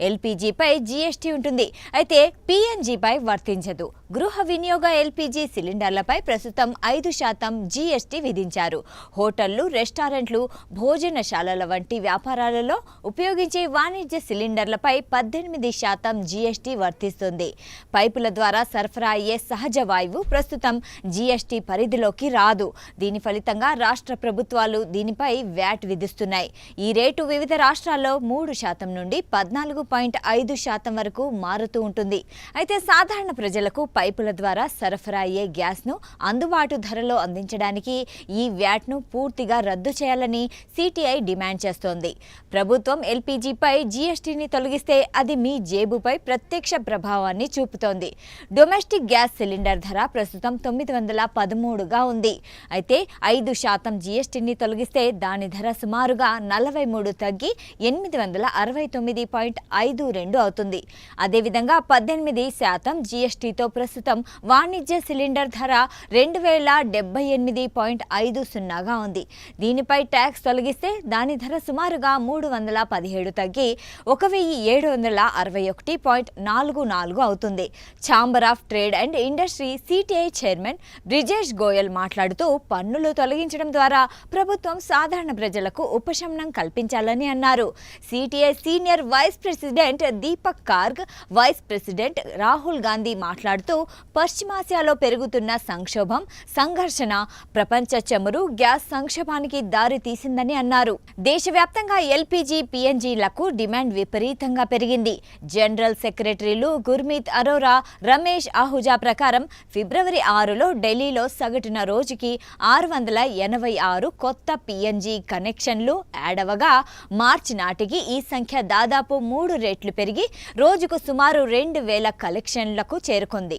ఎల్పీజీపై GST ఉంటుంది. అయితే పీఎన్జీపై వర్తించదు. గృహ వినియోగ ఎల్పీజీ సిలిండర్లపై ప్రస్తుతం 5% జీఎస్టీ విధించారు. హోటళ్లు, రెస్టారెంట్లు, భోజనశాలల వంటి వ్యాపారాలలో ఉపయోగించే వాణిజ్య సిలిండర్లపై 18% జీఎస్టీ వర్తిస్తుంది. పైపుల ద్వారా సరఫరా అయ్యే సహజ వాయువు ప్రస్తుతం జీఎస్టీ పరిధిలోకి రాదు. దీని ఫలితంగా రాష్ట్ర ప్రభుత్వాలు దీనిపై వ్యాట్ విధిస్తున్నాయి. ఈ రేటు వివిధ రాష్ట్రాల్లో 3% నుండి 14.5% వరకు మారుతూ ఉంటుంది. అయితే సాధారణ ప్రజలకు పైపుల ద్వారా సరఫరా అయ్యే గ్యాస్ను అందుబాటు ధరలో అందించడానికి ఈ వ్యాట్ను పూర్తిగా రద్దు చేయాలని సిటిఐ డిమాండ్ చేస్తోంది. ప్రభుత్వం ఎల్పీజీపై జీఎస్టీని తొలగిస్తే అది మీ జేబుపై ప్రత్యక్ష ప్రభావాన్ని చూపుతోంది. డొమెస్టిక్ గ్యాస్ సిలిండర్ ధర ప్రస్తుతం 913గా ఉంది. అయితే 5% జీఎస్టీని తొలగిస్తే దాని ధర సుమారుగా 43 తగ్గి 869.52 అవుతుంది. అదేవిధంగా 18% జీఎస్టీతో ప్రస్తుతం వాణిజ్య సిలిండర్ ధర 2078.50గా ఉంది. దీనిపై ట్యాక్స్ తొలగిస్తే దాని ధర సుమారుగా 317 తగ్గి 1761.44 అవుతుంది. Chamber of trade and industry CTI chairman Brijesh Goyal మాట్లాడుతూ పన్నులు తొలగించడం ద్వారా ప్రభుత్వం సాధారణ ప్రజలకు ఉపశమనం కల్పించాలని అన్నారు. CTI senior vice president Deepak Garg, vice president Rahul Gandhi మాట్లాడుతూ పశ్చిమాసియాలో పెరుగుతున్న సంక్షోభం, సంఘర్షణ ప్రపంచ చమురు, గ్యాస్ సంక్షోభానికి దారి తీసిందని అన్నారు. దేశవ్యాప్తంగా ఎల్పీజీ, పీఎన్జీలకు డిమాండ్ విపరీతంగా పెరిగింది. జనరల్ సెక్రటరీలు గుర్మీత్ అరోరా, రమేష్ ఆహుజా ప్రకారం ఫిబ్రవరి 6లో ఢిల్లీలో సగటున రోజుకి 686 కొత్త పీఎన్జీ కనెక్షన్లు యాడ్ అవ్వగా మార్చి నాటికి ఈ సంఖ్య దాదాపు 3 రెట్లు పెరిగి రోజుకు సుమారు 2000 కనెక్షన్లకు చేరుకుంది.